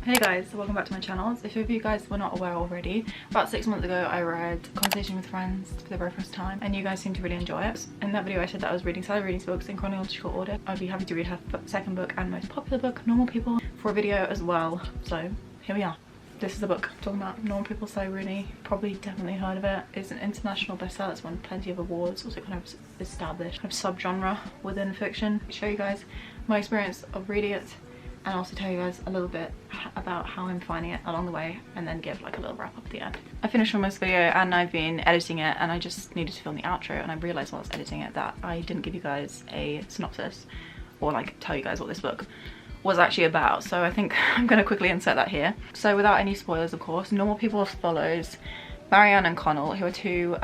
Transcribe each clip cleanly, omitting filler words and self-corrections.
Hey guys, welcome back to my channel. If you guys were not aware already, about 6 months ago I read Conversation with Friends for the very first time and you guys seem to really enjoy it. In that video I said that I was reading Sally Rooney's books in chronological order. I'd be happy to read her second book and most popular book, Normal People, for a video as well. So here we are. This is the book I'm talking about. Normal People, Sally Rooney. Probably definitely heard of it. It's an international bestseller. It's won plenty of awards. Also kind of established kind of subgenre within fiction. I'll show you guys my experience of reading it and also tell you guys a little bit about how I'm finding it along the way and then give like a little wrap up at the end. I finished filming this video and I've been editing it and I just needed to film the outro, and I realised while I was editing it that I didn't give you guys a synopsis or like tell you guys what this book was actually about, so I think I'm going to quickly insert that here. So without any spoilers of course, Normal People follows Marianne and Connell, who are two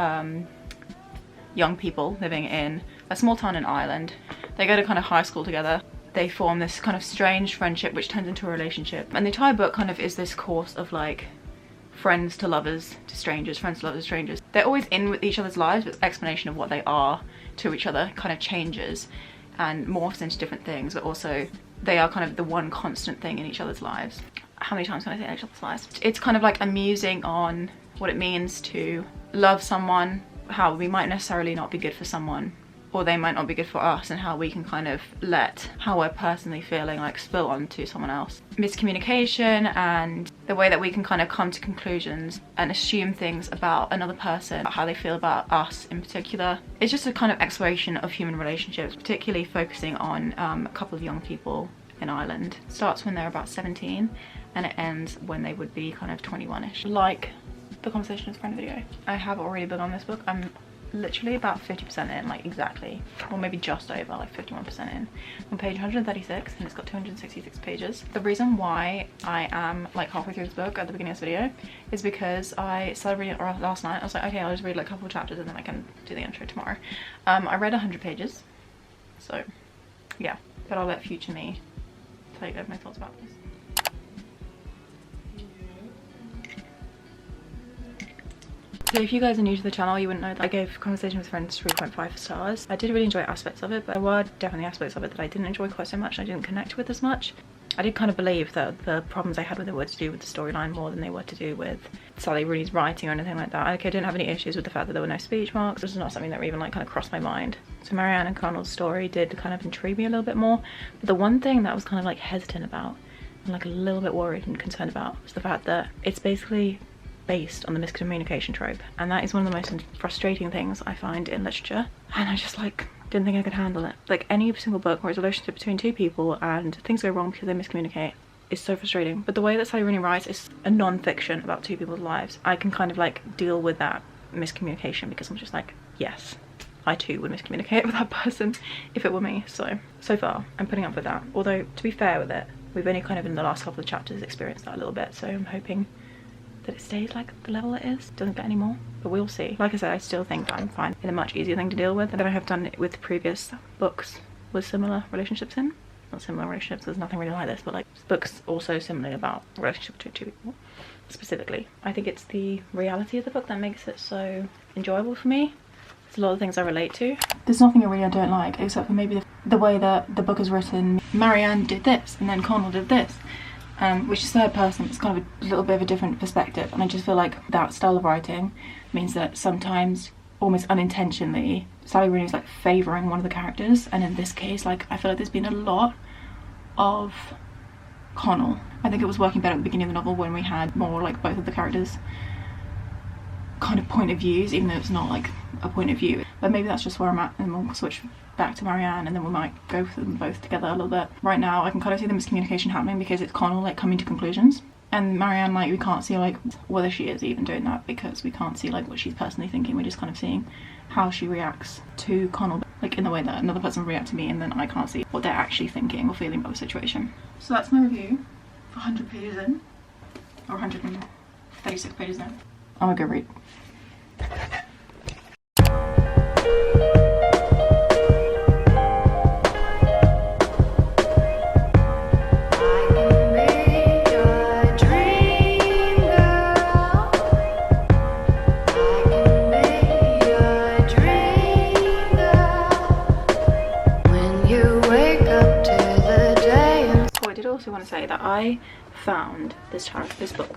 young people living in a small town in Ireland. They go to kind of high school together. They form this kind of strange friendship which turns into a relationship, and the entire book kind of is this course of like friends to lovers to strangers, friends to lovers to strangers. They're always in with each other's lives, but the explanation of what they are to each other kind of changes and morphs into different things, but also they are kind of the one constant thing in each other's lives. How many times can I say each other's lives? It's kind of like a musing on what it means to love someone, how we might necessarily not be good for someone, or they might not be good for us, and how we can kind of let how we're personally feeling like spill onto someone else. Miscommunication and the way that we can kind of come to conclusions and assume things about another person, how they feel about us in particular. It's just a kind of exploration of human relationships, particularly focusing on a couple of young people in Ireland. It starts when they're about 17 and it ends when they would be kind of 21ish. Like the Conversation with Friend video, I have already begun this book. I'm literally about 50% in, like exactly, or maybe just over, like 51% in. On page 136 and it's got 266 pages. The reason why I am like halfway through this book at the beginning of this video is because I started reading it last night. I was like, okay, I'll just read like a couple of chapters and then I can do the intro tomorrow. I read 100 pages, so yeah, but I'll let future me tell you guys my thoughts about this. So if you guys are new to the channel, you wouldn't know that I gave Conversation with Friends 3.5 stars. I did really enjoy aspects of it, but there were definitely aspects of it that I didn't enjoy quite so much and I didn't connect with as much. I did kind of believe that the problems I had with it were to do with the storyline more than they were to do with Sally Rooney's writing or anything like that. Okay, I didn't have any issues with the fact that there were no speech marks. This is not something that even like kind of crossed my mind. So Marianne and Connell's story did kind of intrigue me a little bit more. But the one thing that I was kind of like hesitant about and like a little bit worried and concerned about was the fact that it's basically based on the miscommunication trope, and that is one of the most frustrating things I find in literature, and I just like didn't think I could handle it. Like any single book where it's a relationship between two people and things go wrong because they miscommunicate is so frustrating. But the way that Sally Rooney writes is a non-fiction about two people's lives. I can kind of like deal with that miscommunication because I'm just like, yes, I too would miscommunicate with that person if it were me. So far I'm putting up with that, although to be fair with it, we've only kind of in the last couple of chapters experienced that a little bit, so I'm hoping that it stays like the level it is, doesn't get any more, but we'll see. Like I said, I still think that I'm fine. It's a much easier thing to deal with than I have done it with previous books with similar relationships in. Not similar relationships, there's nothing really like this, but like books also similarly about relationships between two people specifically. I think it's the reality of the book that makes it so enjoyable for me. There's a lot of things I relate to. There's nothing really I don't like, except for maybe the way that the book is written. Marianne did this and then Connell did this. Which is third person. It's kind of a little bit of a different perspective, and I just feel like that style of writing means that sometimes, almost unintentionally, Sally Rooney is like favouring one of the characters, and in this case, like I feel like there's been a lot of Connell. I think it was working better at the beginning of the novel when we had more like both of the characters kind of point of views, even though it's not like a point of view. But maybe that's just where I'm at, and we'll switch back to Marianne and then we might go for them both together a little bit. Right now I can kind of see the miscommunication happening because it's Connell like coming to conclusions, and Marianne, like we can't see like whether she is even doing that because we can't see like what she's personally thinking. We're just kind of seeing how she reacts to Connell, like in the way that another person will react to me, and then I can't see what they're actually thinking or feeling about the situation. So that's my review for 100 pages in, or 136 pages in. I'm gonna go read. also want to say that I found this book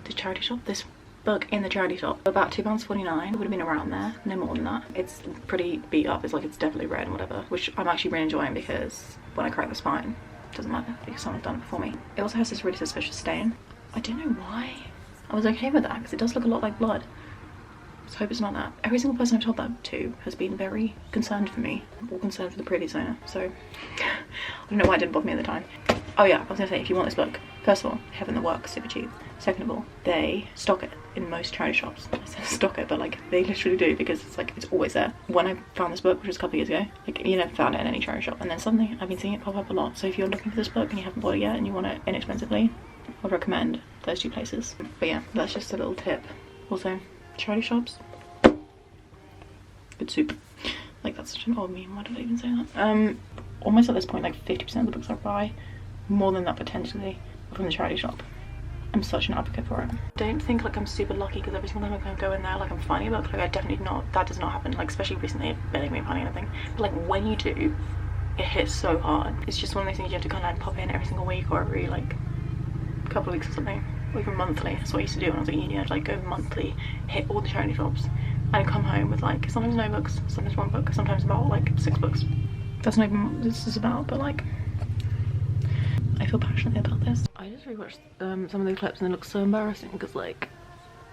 in the charity shop for about £2.49. It would have been around there, no more than that. It's pretty beat up. It's like, it's definitely red and whatever, which I'm actually really enjoying because when I crack the spine, it doesn't matter because someone's done it before me. It also has this really suspicious stain. I don't know why. I was okay with that because it does look a lot like blood. So I hope it's not that. Every single person I've told that to has been very concerned for me, or concerned for the previous owner, so I don't know why it didn't bother me at the time. Oh yeah, I was gonna say, if you want this book, first of all, they have it in the works, super cheap. Second of all, they stock it in most charity shops. I said stock it, but like, they literally do, because it's like, it's always there. When I found this book, which was a couple of years ago, like, you never found it in any charity shop, and then suddenly I've been seeing it pop up a lot. So if you're looking for this book and you haven't bought it yet and you want it inexpensively, I would recommend those two places. But yeah, that's just a little tip. Also, charity shops, good soup. Like, that's such an old meme, why did I even say that? Almost at this point, like 50% of the books I buy, more than that potentially, are from the charity shop. I'm such an advocate for it. Don't think like I'm super lucky because every single time I go in there, like I'm finding a book. Like, I definitely not, that does not happen. Like, especially recently, I've barely been finding anything. But like, when you do, it hits so hard. It's just one of those things you have to kind of like pop in every single week, or every like couple of weeks or something, or even monthly. That's what I used to do when I was at uni. I'd like go monthly, hit all the charity shops, and come home with like sometimes no books, sometimes one book, sometimes about like 6 books. That's not even what this is about, but like, I feel passionate about this. I just rewatched some of the clips and it looks so embarrassing because like,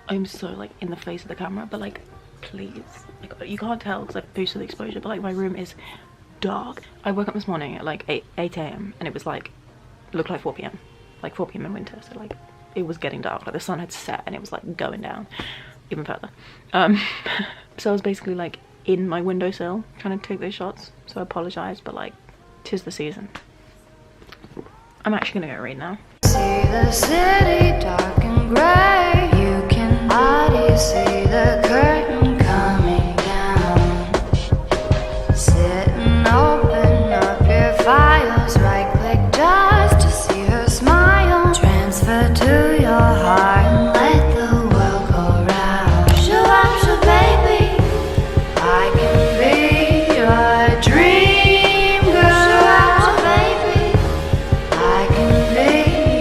I'm so like in the face of the camera, but like, please, like, you can't tell because I've boosted the exposure, but like, my room is dark. I woke up this morning at like 8 AM and it was like, looked like 4 PM, like 4 PM in winter, so like, it was getting dark, like the sun had set and it was like going down even further. So I was basically like in my windowsill trying to take those shots, so I apologise, but like, 'tis the season. I'm actually gonna go read now. See the city dark and grey. You can already see the curtain coming down. Sit and open up your files. Right click just to see her smile. Transfer to your heart and let the world go round. Show up, show baby. I can be your dream girl. Show up, show baby. I can be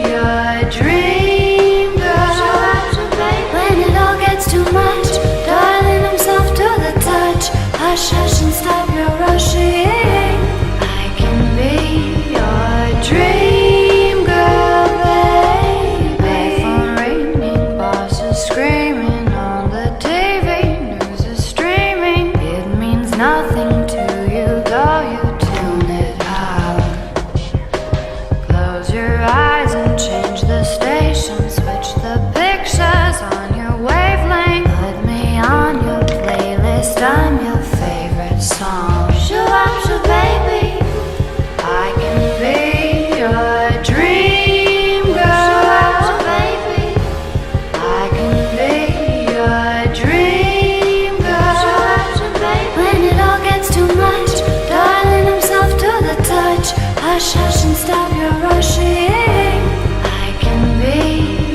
your dream girl. When it all gets too much, darling, I'm soft to the touch. Hush, hush and stop your rushing. I can be your dream girl, baby. My phone ringing, bosses screaming on the TV, news is streaming. It means nothing to you, though you tune it out. Close your eyes and change the station. Switch the pictures on your wavelength. Put me on your playlist, I'm your favorite song. Show up, show baby. I can be your dream girl. Show up, show baby. I can be your dream girl. Show up, show baby. When it all gets too much, darling, I'm soft to the touch. Hush, hush and stop your rushing. I can be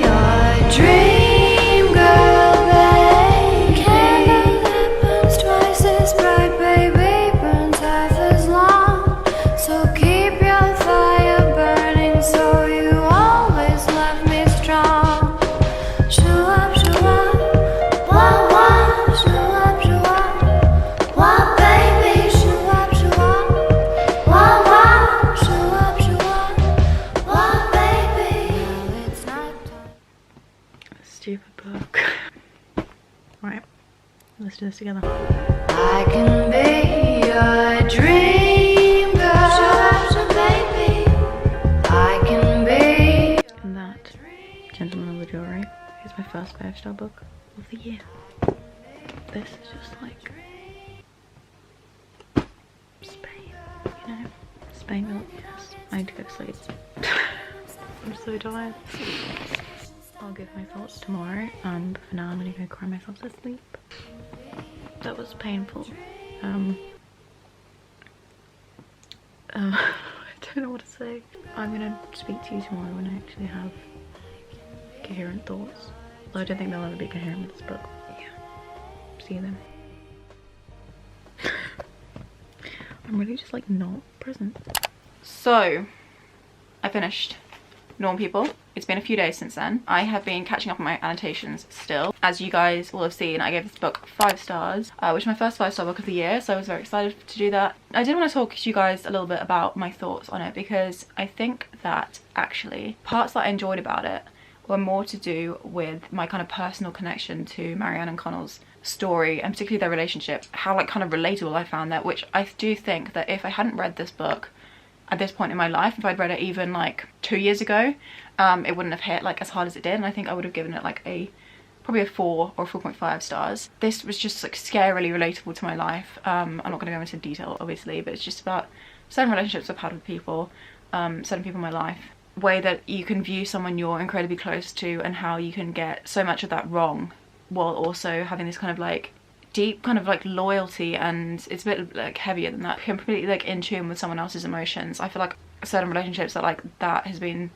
your dream girl, baby. Candle that burns twice as bright, baby, burns half as long. So keep your fire burning, so you always love me strong. Show up, wah wah. Show up, wah baby. Show up, wah wah. Show up, wah baby. No, it's not done. Stupid book. Right, let's do this together. I can be your dream girl. Show up, baby. I can be. And that, Gentleman of the Jewelry, is my first 5-star book of the year. This is just like Spain, you know? Spain milk, yes. I need to go to sleep. I'm so tired. I'll give my thoughts tomorrow, and for now I'm gonna go cry myself to sleep. That was painful. I don't know what to say. I'm gonna speak to you tomorrow when I actually have coherent thoughts. Although I don't think they'll ever be coherent with this book. Yeah. See you then. I'm really just like not present. So, I finished Normal People. It's been a few days since then. I have been catching up on my annotations still. As you guys will have seen, I gave this book 5 stars, which is my first 5-star book of the year, so I was very excited to do that. I did want to talk to you guys a little bit about my thoughts on it, because I think that actually parts that I enjoyed about it were more to do with my kind of personal connection to Marianne and Connell's story, and particularly their relationship, how like kind of relatable I found that, which I do think that if I hadn't read this book at this point in my life, if I'd read it even like 2 years ago, it wouldn't have hit like as hard as it did, and I think I would have given it like probably a 4 or 4.5 stars. This was just like scarily relatable to my life. I'm not going to go into detail obviously, but it's just about certain relationships I've had with people, certain people in my life, way that you can view someone you're incredibly close to and how you can get so much of that wrong while also having this kind of like deep kind of like loyalty, and it's a bit like heavier than that, completely like in tune with someone else's emotions. I feel like certain relationships that like that has been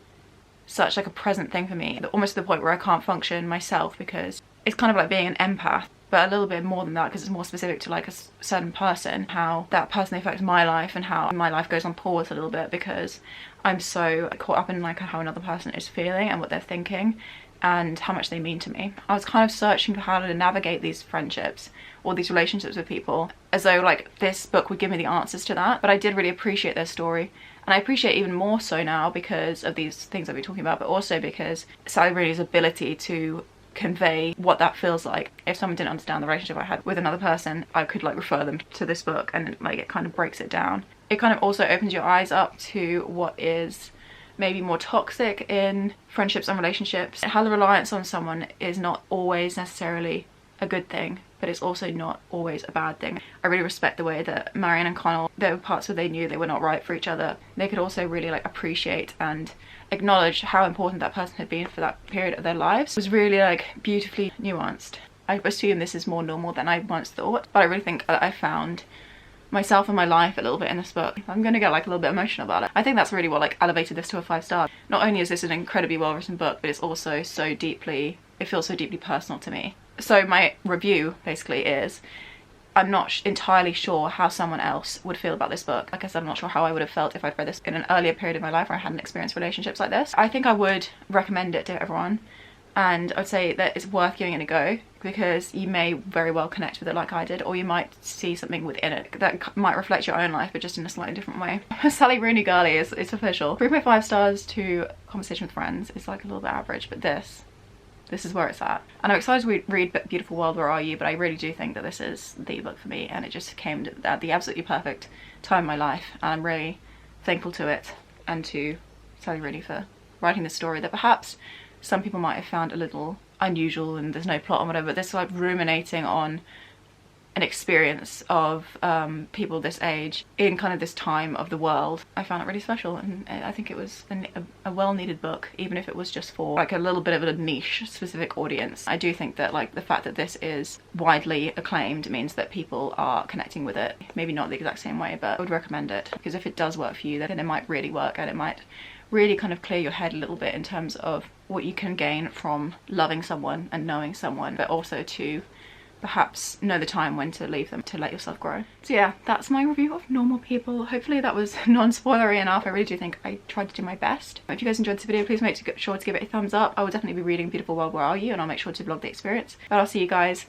such like a present thing for me, almost to the point where I can't function myself, because it's kind of like being an empath, but a little bit more than that, because it's more specific to like a certain person, how that person affects my life and how my life goes on pause a little bit because I'm so caught up in like how another person is feeling and what they're thinking and how much they mean to me. I was kind of searching for how to navigate these friendships or these relationships with people, as though like this book would give me the answers to that. But I did really appreciate their story, and I appreciate even more so now because of these things I've been talking about, but also because Sally Rooney's ability to convey what that feels like. If someone didn't understand the relationship I had with another person, I could like refer them to this book, and like it kind of breaks it down. It kind of also opens your eyes up to what is maybe more toxic in friendships and relationships, how the reliance on someone is not always necessarily a good thing, but it's also not always a bad thing. I really respect the way that Marianne and Connell, there were parts where they knew they were not right for each other. They could also really like appreciate and acknowledge how important that person had been for that period of their lives. It was really like beautifully nuanced. I assume this is more normal than I once thought, but I really think that I found myself and my life a little bit in this book. I'm gonna get like a little bit emotional about it. I think that's really what like elevated this to a 5-star. Not only is this an incredibly well written book, but it's also so deeply, it feels so deeply personal to me. So my review basically is, I'm not entirely sure how someone else would feel about this book. Like I said, I'm not sure how I would have felt if I'd read this in an earlier period of my life where I hadn't experienced relationships like this. I think I would recommend it to everyone, and I'd say that it's worth giving it a go, because you may very well connect with it like I did, or you might see something within it that might reflect your own life, but just in a slightly different way. Sally Rooney girly is, it's official. 3.5 stars to Conversation with Friends is like a little bit average, but this is where it's at. And I'm excited to read Beautiful World, Where Are You, but I really do think that this is the book for me, and it just came at the absolutely perfect time in my life, and I'm really thankful to it and to Sally Rooney for writing this story that perhaps some people might have found a little unusual and there's no plot and whatever, but this like ruminating on an experience of people this age in kind of this time of the world, I found it really special, and I think it was a well-needed book, even if it was just for like a little bit of a niche specific audience. I do think that like the fact that this is widely acclaimed means that people are connecting with it, maybe not the exact same way, but I would recommend it, because if it does work for you, then it might really work, and it might really kind of clear your head a little bit in terms of what you can gain from loving someone and knowing someone, but also to perhaps know the time when to leave them, to let yourself grow. So yeah, that's my review of Normal People. Hopefully that was non-spoilery enough. I really do think I tried to do my best. If you guys enjoyed this video, please make sure to give it a thumbs up. I will definitely be reading Beautiful World, Where Are You, and I'll make sure to vlog the experience. But I'll see you guys